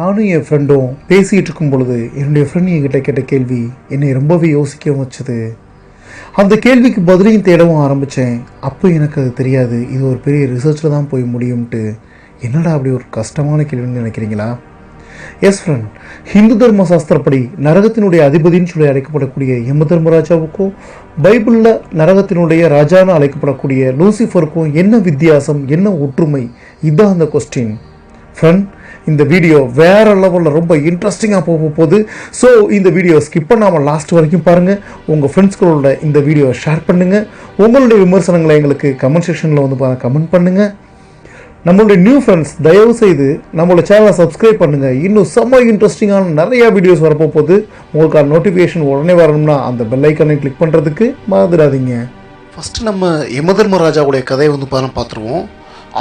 நானும் என் ஃப்ரெண்டும் பேசிகிட்டு இருக்கும் பொழுது என்னுடைய ஃப்ரெண்ட் என்கிட்ட கேட்ட கேள்வி என்னை ரொம்பவே யோசிக்க வச்சது. அந்த கேள்விக்கு பதிலையும் தேடவும் ஆரம்பித்தேன். அப்போ எனக்கு அது தெரியாது, இது ஒரு பெரிய ரிசர்ச்சில் தான் போய் முடியும்ட்டு. என்னடா அப்படி ஒரு கஷ்டமான கேள்வின்னு நினைக்கிறீங்களா? எஸ் ஃப்ரெண்ட், ஹிந்து தர்ம சாஸ்திரப்படி நரகத்தினுடைய அதிபதின்னு சொல்லி அழைக்கப்படக்கூடிய யம தர்மராஜாவுக்கும் பைபிளில் நரகத்தினுடைய ராஜான்னு அழைக்கப்படக்கூடிய லூசிஃபருக்கும் என்ன வித்தியாசம், என்ன ஒற்றுமை? இதுதான் அந்த கொஸ்டின். ஃப்ரெண்ட், இந்த வீடியோ வேறு லெவலில் ரொம்ப இன்ட்ரெஸ்டிங்காக போகுது. ஸோ இந்த வீடியோ ஸ்கிப் பண்ணாமல் லாஸ்ட் வரைக்கும் பாருங்கள். உங்கள் ஃப்ரெண்ட்ஸ்களோட இந்த வீடியோவை ஷேர் பண்ணுங்கள். உங்களுடைய விமர்சனங்களை எங்களுக்கு கமெண்ட் செக்ஷனில் வந்து கமெண்ட் பண்ணுங்கள். நம்மளுடைய நியூ ஃப்ரெண்ட்ஸ் தயவு செய்து நம்மளோட சேனலை சப்ஸ்கிரைப் பண்ணுங்கள். இன்னும் செம்ம இன்ட்ரெஸ்டிங்கான நிறையா வீடியோஸ் வரப்போகுது. உங்களுக்கு நோட்டிஃபிகேஷன் உடனே வரணும்னா அந்த பெல் ஐக்கானை கிளிக் பண்ணுறதுக்கு மறந்துடாதீங்க. ஃபஸ்ட்டு நம்ம யமதர்மராஜாவுடைய கதையை வந்து பார்த்துருவோம்.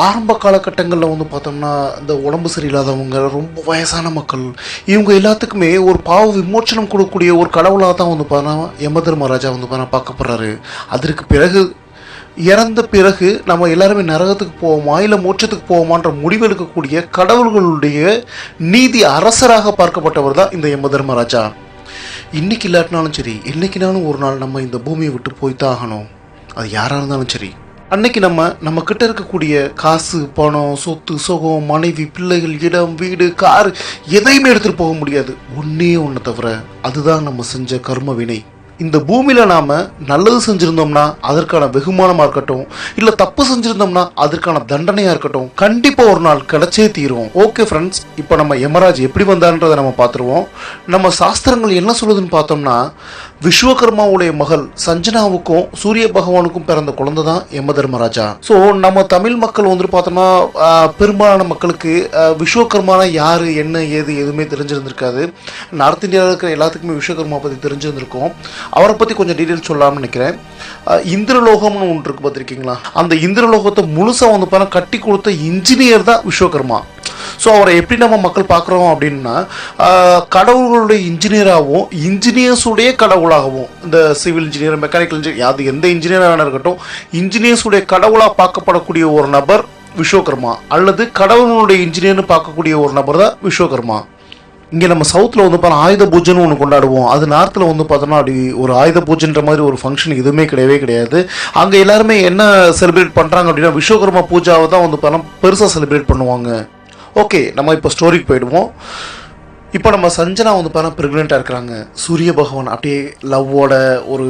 ஆரம்ப காலகட்டங்களில் வந்து பார்த்தோம்னா இந்த உடம்பு சரியில்லாதவங்க, ரொம்ப வயசான மக்கள், இவங்க எல்லாத்துக்குமே ஒரு பாவ விமோச்சனம் கொடுக்கக்கூடிய ஒரு கடவுளாக தான் வந்து யமதர்மராஜா வந்து பார்க்கப்படுறாரு. அதற்கு பிறகு இறந்த பிறகு நம்ம எல்லாருமே நரகத்துக்கு போவோமா இல்லை மோட்சத்துக்கு போவோமான்ற முடிவெடுக்கக்கூடிய கடவுள்களுடைய நீதி அரசராக பார்க்கப்பட்டவர் தான் இந்த யமதர்மராஜா. இன்னைக்கு இல்லாட்டினாலும் சரி, என்னைக்குனாலும் ஒரு நாள் நம்ம இந்த பூமியை விட்டு போய்தான் ஆகணும். அது யாராக இருந்தாலும் சரி. அன்னைக்கு நம்ம கிட்ட இருக்கக்கூடிய காசு, பணம், சொத்து, சுகம், மனைவி, பிள்ளைகள், இடம், வீடு, கார் எதையுமே எடுத்துகிட்டு போக முடியாது. ஒன்றே ஒன்று தவிர, அதுதான் நம்ம செஞ்ச கர்ம வினை. இந்த பூமியில் நாம் நல்லது செஞ்சுருந்தோம்னா அதற்கான வெகுமானமாக இருக்கட்டும், இல்லை தப்பு செஞ்சுருந்தோம்னா அதற்கான தண்டனையாக இருக்கட்டும், கண்டிப்பாக ஒரு நாள் கிடைச்சே தீரும். ஓகே ஃப்ரெண்ட்ஸ், இப்போ நம்ம யமராஜ் எப்படி வந்தான்றதை நம்ம பார்த்துருவோம். நம்ம சாஸ்திரங்கள் என்ன சொல்லுதுன்னு பார்த்தோம்னா, விஸ்வகர்மாவுடைய மகள் சஞ்சனாவுக்கும் சூரிய பகவானுக்கும் பிறந்த குழந்தை தான் யமதர்மராஜா. ஸோ நம்ம தமிழ் மக்கள் வந்துட்டு பார்த்தோம்னா பெரும்பாலான மக்களுக்கு விஸ்வகர்மானா யார், என்ன, ஏது எதுவுமே தெரிஞ்சிருந்திருக்காது. நார்த் இந்தியாவில் இருக்கிற எல்லாத்துக்குமே விஸ்வகர்மா பற்றி தெரிஞ்சிருந்திருக்கும். அவரை பற்றி கொஞ்சம் டீட்டெயில்ஸ் சொல்லலாம்னு நினைக்கிறேன். இந்திரலோகம்னு ஒன்று இருக்கு பார்த்துருக்கீங்களா? அந்த இந்திரலோகத்தை முழுசாக வந்து கட்டி கொடுத்த இன்ஜினியர் தான் விஸ்வகர்மா. ஸோ அவரை எப்படி நம்ம மக்கள் பார்க்குறோம் அப்படின்னா, கடவுள்களுடைய இன்ஜினியராகவும் இன்ஜினியர்ஸுடைய கடவுளாகவும், இந்த சிவில் இன்ஜினியர், மெக்கானிக்கல் இன்ஜினியர், அது எந்த இன்ஜினியராக வேணா இருக்கட்டும், இன்ஜினியர்ஸுடைய கடவுளாக பார்க்கப்படக்கூடிய ஒரு நபர் விஸ்வகர்மா, அல்லது கடவுளுடைய இன்ஜினியர்னு பார்க்கக்கூடிய ஒரு நபர் தான் விஸ்வகர்மா. இங்கே நம்ம சவுத்தில் வந்து ஆயுத பூஜைன்னு ஒன்று கொண்டாடுவோம். அது நார்த்தில் வந்து பார்த்தோம்னா அப்படி ஒரு ஆயுத பூஜைன்ற மாதிரி ஒரு ஃபங்க்ஷன் எதுவுமே கிடையாது. அங்கே எல்லாருமே என்ன செலிப்ரேட் பண்ணுறாங்க அப்படின்னா, விஸ்வகர்மா பூஜாவை தான் வந்து பெருசாக செலிப்ரேட் பண்ணுவாங்க. ஓகே, நம்ம இப்போ ஸ்டோரிக்கு போயிடுவோம். இப்போ நம்ம சஞ்சனா வந்து ப்ரெக்னெண்ட்டாக இருக்கிறாங்க. சூரிய பகவான் அப்படியே லவ்வோட ஒரு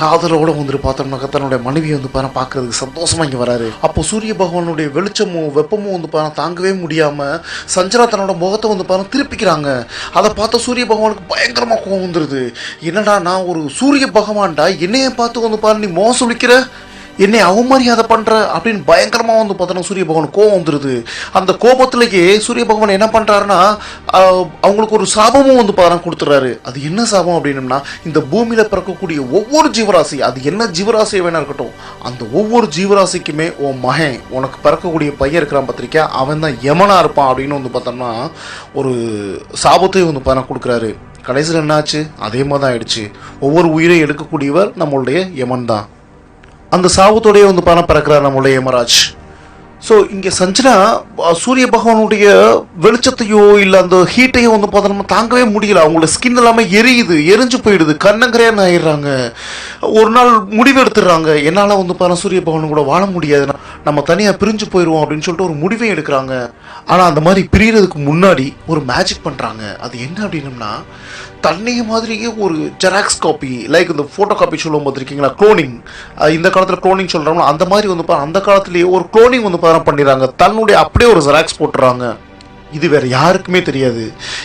காதலோட வந்துட்டு பார்த்தோம்னாக்கா தன்னுடைய மனைவியை வந்து பார்க்கறதுக்கு சந்தோஷமாக இங்கே வராரு. அப்போ சூரிய பகவானுடைய வெளிச்சமும் வெப்பமும் வந்து தாங்கவே முடியாமல் சஞ்சனா தன்னோட முகத்தை வந்து திருப்பிக்கிறாங்க. அதை பார்த்த சூரிய பகவானுக்கு பயங்கரமாக கோவம் வந்துடுது. என்னடா, நான் ஒரு சூரிய பகவான்டா, என்னைய பார்த்து வந்து நீ மோசம் சொல்லிக்கிற, என்னை அவமரியாதை பண்ணுற அப்படின்னு பயங்கரமாக வந்து பார்த்தோன்னா சூரிய பகவான் கோபம் வந்துடுது. அந்த கோபத்திலேயே சூரிய பகவான் என்ன பண்ணுறாருன்னா, அவங்களுக்கு ஒரு சாபமும் வந்து கொடுத்துட்றாரு. அது என்ன சாபம் அப்படின்னம்னா, இந்த பூமியில் பிறக்கக்கூடிய ஒவ்வொரு ஜீவராசி, அது என்ன ஜீவராசியை வேணா இருக்கட்டும், அந்த ஒவ்வொரு ஜீவராசிக்குமே உன் மகன், உனக்கு பிறக்கக்கூடிய பையன் இருக்கிறான் பத்திரிக்கா, அவன் தான் யமனாக இருப்பான் அப்படின்னு வந்து பார்த்தோம்னா ஒரு சாபத்தையும் வந்து கொடுக்குறாரு. கடைசியில் என்னாச்சு? அதே மாதிரி தான் ஆயிடுச்சு. ஒவ்வொரு உயிரை எடுக்கக்கூடியவர் நம்மளுடைய யமன் தான். அந்த சாபத்தோடைய வந்து பிறக்கிறார் நம்மளுடைய யமராஜ். ஸோ இங்கே சஞ்சனா சூரிய பகவானுடைய வெளிச்சத்தையோ இல்லை அந்த ஹீட்டையோ வந்து பார்த்தோம்னா தாங்கவே முடியல. அவங்களோட ஸ்கின் எல்லாமே எரிஞ்சு போயிடுது, கண்ணங்கரையான்னு ஆயிடுறாங்க. ஒரு நாள் முடிவு எடுத்துடுறாங்க, என்னால் வந்து சூரிய பகவான் கூட வாழ முடியாது, நம்ம தனியாக பிரிஞ்சு போயிடுவோம் அப்படின்னு சொல்லிட்டு ஒரு முடிவை எடுக்கிறாங்க. ஆனால் அந்த மாதிரி பிரியறதுக்கு முன்னாடி ஒரு மேஜிக் பண்ணுறாங்க. அது என்ன அப்படின்னம்னா, தன்னைய மாதிரியே ஒரு ஜெராக்ஸ் காப்பி, லைக் இந்த ஃபோட்டோ காப்பி சொல்லுவோம் பார்த்துருக்கீங்களா, க்ளோனிங். இந்த காலத்தில் க்ளோனிங் சொல்கிறாங்களோ அந்த மாதிரி வந்து அந்த காலத்துலேயே ஒரு க்ளோனிங் வந்து பண்ணிடுறாங்க. தன்னுடைய அப்படியே ஒரு ஜெராக்ஸ் போட்டுறாங்க. இது வேற யாருக்குமே தெரியாது.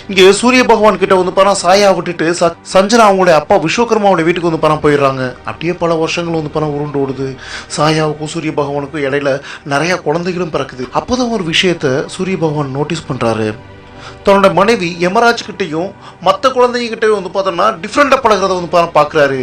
இங்கே சூரிய பகவான் கிட்ட வந்து சாயா விட்டுட்டு சஞ்சனா அவங்களுடைய அப்பா விஸ்வகர்மாவுடைய வீட்டுக்கு வந்து போயிடுறாங்க. அப்படியே பல வருஷங்கள் வந்து உருண்டு ஓடுது. சாயாவுக்கும் சூரிய பகவானுக்கும் இடையில நிறைய குழந்தைகளும் பிறக்குது. அப்போதான் ஒரு விஷயத்த சூரிய பகவான் நோட்டீஸ் பண்றாரு. தன்னோட மனைவி யமராஜ் கிட்டையும் மற்ற குழந்தைங்கிட்டையும் வந்து பார்த்தோம்னா டிஃப்ரெண்டாக பழகிறத வந்து பார்க்குறாரு.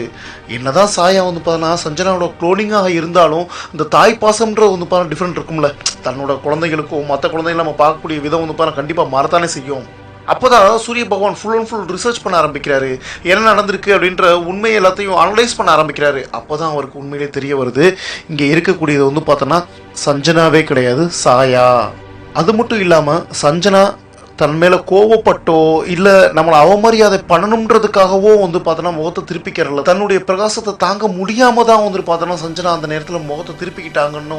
என்னதான் சாயா வந்து பார்த்தோன்னா சஞ்சனாவோட க்ளோனிங்காக இருந்தாலும் இந்த தாய் பாசம்ன்ற வந்து டிஃப்ரெண்ட் இருக்கும்ல. தன்னோட குழந்தைகளுக்கும் மற்ற குழந்தைகளும் நம்ம பார்க்கக்கூடிய விதம் வந்து கண்டிப்பாக மாறத்தானே செய்யும். அப்போ தான் சூரிய பகவான் ஃபுல் அண்ட் ஃபுல் ரிசர்ச் பண்ண ஆரம்பிக்கிறாரு. என்ன நடந்திருக்கு அப்படின்ற உண்மை எல்லாத்தையும் அனலைஸ் பண்ண ஆரம்பிக்கிறாரு. அப்போ தான் அவருக்கு உண்மையிலே தெரிய வருது, இங்கே இருக்கக்கூடியது வந்து பார்த்தோன்னா சஞ்சனாவே கிடையாது, சாயா. அது மட்டும் இல்லாமல் சஞ்சனா தன் மேலே கோவப்பட்டோ இல்லை நம்மளை அவமரியாதை பண்ணணுன்றதுக்காகவோ வந்து பார்த்தோன்னா முகத்தை திருப்பிக்கிறல, தன்னுடைய பிரகாசத்தை தாங்க முடியாம தான் வந்து பார்த்தோன்னா சஞ்சனா அந்த நேரத்தில் முகத்தை திருப்பிக்கிட்டாங்கன்னு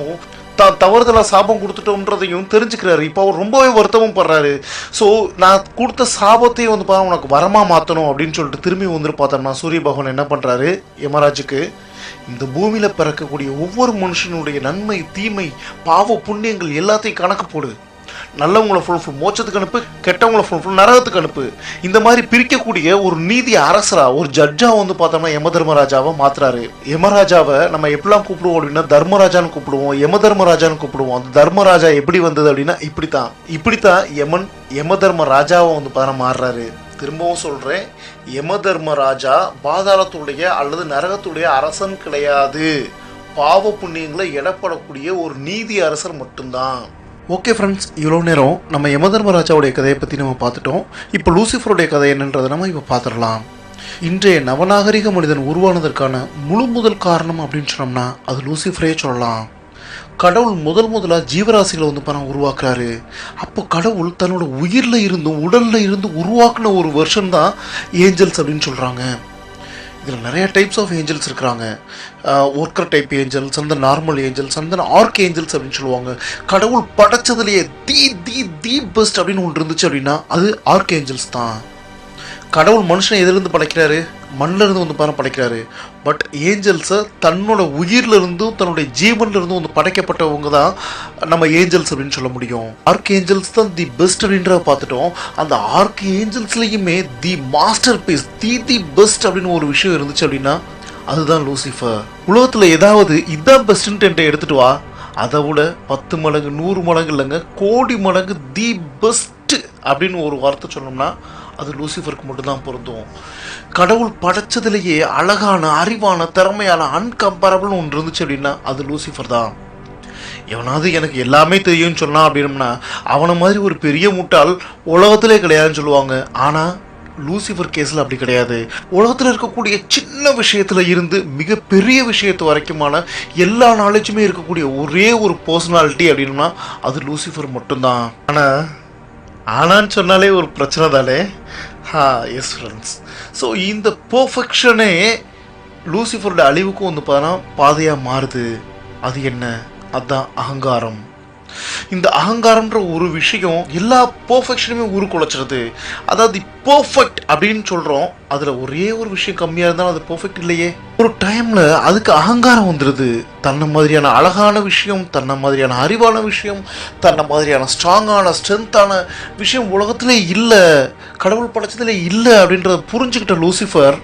தான் தவறுதலாக சாபம் கொடுத்துட்டோன்றதையும் தெரிஞ்சுக்கிறாரு. இப்போ அவர் ரொம்பவே வருத்தமும் படுறாரு. ஸோ நான் கொடுத்த சாபத்தையும் வந்து பார்த்தா உனக்கு வரமாக மாற்றணும் அப்படின்னு சொல்லிட்டு திரும்பி வந்து பார்த்தோம்னா சூரிய பகவான் என்ன பண்ணுறாரு, யமராஜுக்கு இந்த பூமியில் பிறக்கக்கூடிய ஒவ்வொரு மனுஷனுடைய நன்மை தீமை பாவ புண்ணியங்கள் எல்லாத்தையும் கணக்கு போடு, நல்லவங்களை ஃபுல் மோட்சத்துக்கு அனுப்பு, கெட்டவங்களை ஃபுல் நரகத்துக்கு அனுப்பு, இந்த மாதிரி பிரிக்கக்கூடிய ஒரு நீதி அரசரா ஒரு ஜட்ஜா வந்து பார்த்தோம்னா யம தர்மராஜாவை மாத்துறாரு. யமராஜாவை நம்ம எப்படிலாம் கூப்பிடுவோம் அப்படின்னா தர்மராஜான்னு கூப்பிடுவோம், யம தர்மராஜான்னு கூப்பிடுவோம். அந்த தர்மராஜா எப்படி வந்தது அப்படின்னா இப்படித்தான் யம தர்ம ராஜாவை வந்து பார்த்தா மாறுறாரு. திரும்பவும் சொல்றேன், யம தர்மராஜா பாதாளத்துடைய அல்லது நரகத்துடைய அரசன் கிடையாது, பாவ புண்ணியங்களை எடப்படக்கூடிய ஒரு நீதி அரசர் மட்டும்தான். ஓகே ஃப்ரெண்ட்ஸ், இவ்வளோ நேரம் நம்ம யம தர்மராஜாவுடைய கதையை பற்றி நம்ம பார்த்துட்டோம். இப்போ லூசிஃபருடைய கதை என்னன்றதை நம்ம இப்போ பார்த்துடலாம். இன்றைய நவநாகரிக மனிதன் உருவானதற்கான முதல் காரணம் அப்படின்னு சொன்னோம்னா அது லூசிஃபரே சொல்லலாம். கடவுள் முதலாக ஜீவராசிகளை வந்து பணம் உருவாக்குறாரு. அப்போ கடவுள் தன்னோட உயிரில் இருந்தும் உடலில் இருந்து உருவாக்குன ஒரு வெர்ஷன் தான் ஏஞ்சல்ஸ் அப்படின்னு சொல்கிறாங்க. இதில் நிறைய டைப்ஸ் ஆஃப் ஏஞ்சல்ஸ் இருக்கிறாங்க. ஒர்க்கர் டைப் ஏஞ்சல்ஸ், அந்த நார்மல் ஏஞ்சல்ஸ், அந்த ஆர்க் ஏஞ்சல்ஸ் அப்படின்னு சொல்லுவாங்க. கடவுள் படைச்சதுலேயே தி பெஸ்ட் அப்படின்னு ஒன்று இருந்துச்சு அப்படின்னா அது ஆர்க் ஏஞ்சல்ஸ் தான். கடவுள் மனுஷனை எதிலிருந்து படைக்கிறாரு, மண்ணில் இருந்து வந்து படைக்கிறாரு. பட் ஏஞ்சல்ஸை தன்னோட உயிரில் இருந்தும் தன்னுடைய ஜீவன்ல இருந்தும் வந்து படைக்கப்பட்டவங்க தான் நம்ம ஏஞ்சல்ஸ் அப்படின்னு சொல்ல முடியும். ஆர்க் ஏஞ்சல்ஸ் தான் தி பெஸ்ட் அப்படின்றத பார்த்துட்டோம். அந்த ஆர்க் ஏஞ்சல்ஸ்லையுமே the masterpiece the best அப்படின்னு ஒரு விஷயம் இருந்துச்சு அப்படின்னா அதுதான் லூசிஃபர். உலகத்தில் ஏதாவது இதான் பெஸ்ட்ன்ட்டு எடுத்துட்டு வா, அதை விட 10 மடங்கு 100 மடங்கு இல்லைங்க, கோடி மடங்கு தி பெஸ்ட் அப்படின்னு ஒரு வார்த்தை சொன்னோம்னா அது லூசிஃபருக்கு மட்டும்தான் பொருந்தும். கடவுள் படைச்சதுலேயே அழகான அறிவான திறமையான அன்கம்பேரபிள்னு ஒன்று இருந்துச்சு அப்படின்னா அது லூசிஃபர் தான். எவனாவது எனக்கு எல்லாமே தெரியும்னு சொன்னான் அப்படின்னம்னா அவனை மாதிரி ஒரு பெரிய முட்டாள் உலகத்திலே கிடையாதுன்னு சொல்லுவாங்க. ஆனால் லூசிஃபர் கேஸில் அப்படி கிடையாது. உலகத்தில் இருக்கக்கூடிய சின்ன விஷயத்துல இருந்து மிகப்பெரிய விஷயத்து வரைக்குமான எல்லா நாலேஜுமே இருக்கக்கூடிய ஒரே ஒரு பர்சனாலிட்டி அப்படின்னா அது லூசிஃபர் மட்டும்தான். ஆனான்னு சொன்னாலே ஒரு பிரச்சனை தானே. எஸ் ஃப்ரெண்ட்ஸ், ஸோ இந்த பர்ஃபெக்ஷனே லூசிஃபரோட அழிவுக்கும் வந்து பார்த்தா பாதையாக மாறுது. அது என்ன? அதுதான் அகங்காரம். இந்த அகங்காரம்ன்ற ஒரு விஷயம் எல்லா பர்ஃபெக்ஷனுமே உருக்குலைச்சிருது. அதாவது பர்ஃபெக்ட் அப்படின்னு சொல்கிறோம், அதில் ஒரே ஒரு விஷயம் கம்மியாக இருந்தாலும் அது பர்ஃபெக்ட் இல்லையே. ஒரு டைமில் அதுக்கு அகங்காரம் வந்துடுது. தன்னை மாதிரியான அழகான விஷயம், தன்னை மாதிரியான அறிவான விஷயம், தன்னை மாதிரியான ஸ்ட்ராங்கான ஸ்ட்ரென்த்தான விஷயம் உலகத்திலே இல்லை, கடவுள் படைச்சதிலே இல்லை அப்படின்றத புரிஞ்சுக்கிட்ட லூசிஃபர்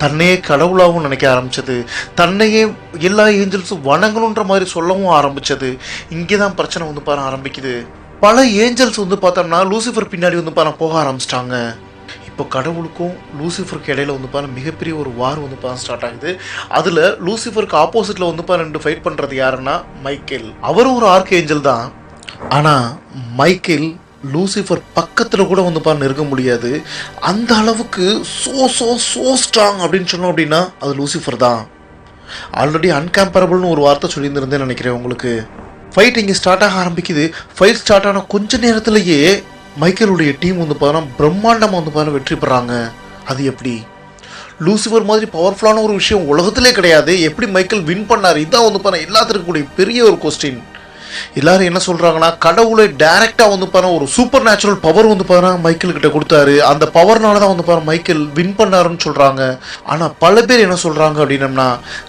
தன்னையே கடவுளாகவும் நினைக்க ஆரம்பிச்சது. தன்னையே எல்லா ஏஞ்சல்ஸும் வணங்கணுன்ற மாதிரி சொல்லவும் ஆரம்பிச்சது. இங்கே தான் பிரச்சனை வந்து பாரு ஆரம்பிக்குது. பல ஏஞ்சல்ஸ் வந்து பார்த்தோம்னா லூசிஃபர் பின்னாடி வந்து பாரு போக ஆரம்பிச்சிட்டாங்க. இப்போ கடவுளுக்கும் லூசிஃபருக்கு இடையில வந்து பாரு மிகப்பெரிய ஒரு வார் வந்து பாரு ஸ்டார்ட் ஆகுது. அதில் லூசிஃபருக்கு ஆப்போசிட்டில் வந்து பாரு 2 ஃபைட் பண்ணுறது யாருன்னா மைக்கேல். அவரும் ஒரு ஆர்க் ஏஞ்சல் தான். ஆனால் மைக்கேல் லூசிஃபர் பக்கத்தில் கூட வந்து பாரு இருக்க முடியாது. அந்த அளவுக்கு சோ ஸ்ட்ராங் அப்படின்னு சொன்னோம் அப்படின்னா அது லூசிஃபர் தான். ஆல்ரெடி அன்கம்பேரபிள்னு ஒரு வார்த்தை சொல்லியிருந்திருந்தேன்னு நினைக்கிறேன் உங்களுக்கு. ஃபைட் இங்கே ஸ்டார்ட் ஆக ஆரம்பிக்குது. ஃபைட் ஸ்டார்ட் ஆன கொஞ்ச நேரத்திலேயே மைக்கேலுடைய டீம் வந்து பார்த்தோன்னா பிரம்மாண்டமாக வந்து பார்த்தா வெற்றி பெறாங்க. அது எப்படி? லூசிஃபர் மாதிரி பவர்ஃபுல்லான ஒரு விஷயம் உலகத்திலே கிடையாது. எப்படி மைக்கேல் வின் பண்ணார்? இதான் வந்து பார்த்தா எல்லாத்துக்கும் கூடிய பெரிய ஒரு கொஸ்டின். எல்லாரும் என்ன சொல்றாங்கன்னா கடவுளை டைரக்டா வந்து பாரு ஒரு சூப்பர் நேச்சுரல் பவர் வந்து பாரு மைக்கேல் கிட்ட கொடுத்தாரு, அந்த பவர்னால தான் வந்து பாரு மைக்கேல் வின் பண்ணாருன்னு சொல்றாங்க. ஆனா பல பேர் என்ன சொல்றாங்க அப்படின்னா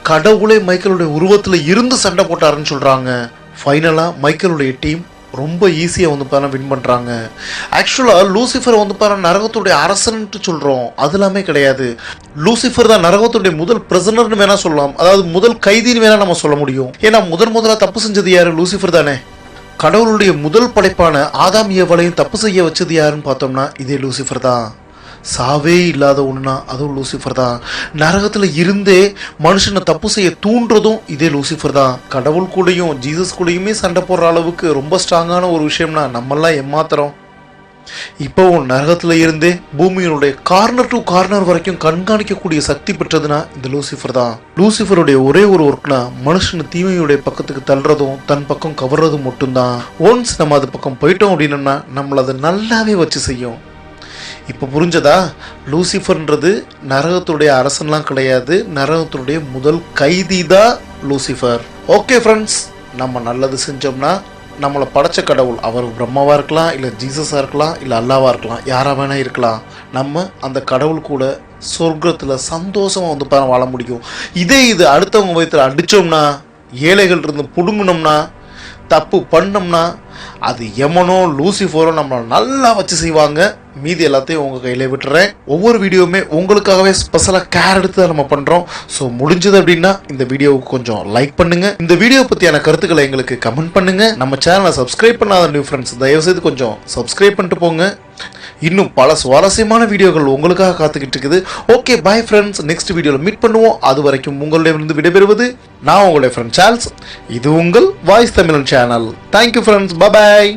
கடவுளே மைக்கேலுடைய உருவத்துல இருந்து சண்டை போட்டாருன்னு சொல்றாங்க. ஃபைனலா மைக்கேலுடைய டீம் ரொம்ப ஈஸியாக வந்து பாரு வின் பண்ணுறாங்க. ஆக்சுவலாக லூசிஃபர் வந்து பாரு நரகத்துடைய அரசன்ட்டு சொல்கிறோம், அது எல்லாமே கிடையாது. லூசிஃபர் தான் நரகத்துடைய முதல் பிரசனர்னு வேணா சொல்லலாம், அதாவது முதல் கைதின்னு வேணா நம்ம சொல்ல முடியும். ஏன்னா முதலாக தப்பு செஞ்சது யாரு? லூசிஃபர் தானே. கடவுளுடைய முதல் படைப்பான ஆதாம் ஏவாளையும் தப்பு செய்ய வச்சது யாருன்னு பார்த்தோம்னா இதே லூசிஃபர் தான். சாவே இல்லாத ஒன்றுனா அதுவும் லூசிஃபர் தான். நரகத்தில் இருந்தே மனுஷனை தப்பு செய்ய தூண்டுறதும் இதே லூசிஃபர் தான். கடவுள் கூடயும் ஜீசஸ் கூடயுமே சண்டை போடுற அளவுக்கு ரொம்ப ஸ்ட்ராங்கான ஒரு விஷயம்னா நம்மெல்லாம் ஏமாத்துறோம். இப்போ நரகத்துல இருந்தே பூமியினுடைய கார்னர் டு கார்னர் வரைக்கும் கண்காணிக்கக்கூடிய சக்தி பெற்றதுன்னா இந்த லூசிஃபர் தான். லூசிஃபருடைய ஒரே ஒரு ஒர்க்னா மனுஷன் தீமையுடைய பக்கத்துக்கு தள்ளுறதும் தன் பக்கம் கவர்றதும் மட்டும்தான். ஒன்ஸ் நம்ம அது பக்கம் போயிட்டோம் அப்படின்னா நம்மளை அதை நல்லாவே வச்சு செய்யும். இப்போ புரிஞ்சதா? லூசிஃபர்ன்றது நரகத்துடைய அரசன்லாம் கிடையாது, நரகத்துடைய முதல் கைதி தான் லூசிஃபர். ஓகே ஃப்ரெண்ட்ஸ், நம்ம நல்லது செஞ்சோம்னா நம்மளை படைச்ச கடவுள், அவர் பிரம்மாவாக இருக்கலாம், இல்லை ஜீசஸாக இருக்கலாம், இல்லை அல்லாவாக இருக்கலாம், யாராக வேணா இருக்கலாம், நம்ம அந்த கடவுள் கூட சொர்க்கத்தில் சந்தோஷமாக வாழ முடியும். இது அடுத்தவங்க வயிற்றுல அடித்தோம்னா, ஏழைகள் இருந்து புடுங்கினோம்னா, தப்பு பண்ணோம்னா அது எமனோ லூசிஃபரோ நம்மளை நல்லா வச்சு செய்வாங்க. மீதி எல்லாத்தையும் உங்கள் கையிலே விட்டுறேன். ஒவ்வொரு வீடியோவுமே உங்களுக்காகவே ஸ்பெஷலாக கேர் எடுத்து தான் நம்ம பண்ணுறோம். ஸோ முடிஞ்சது அப்படின்னா இந்த வீடியோவுக்கு கொஞ்சம் லைக் பண்ணுங்கள். இந்த வீடியோ பற்றியான கருத்துக்களை எங்களுக்கு கமெண்ட் பண்ணுங்கள். நம்ம சேனலை சப்ஸ்கிரைப் பண்ணாத நியூ ஃப்ரெண்ட்ஸ் தயவுசெய்து கொஞ்சம் சப்ஸ்கிரைப் பண்ணிட்டு போங்க. இன்னும் பல சுவாரஸ்யமான வீடியோக்கள் உங்களுக்காக காத்துக்கிட்டு இருக்குது. Okay, bye friends. நெக்ஸ்ட் வீடியோவில் மீட் பண்ணுவோம். அது வரைக்கும் உங்களிடமிருந்து விடைபெறுவது நான் உங்களுடைய ஃப்ரெண்ட் சார்ல்ஸ். இது உங்கள் வாய்ஸ் தமிழன் சேனல். Thank you friends. பாய்.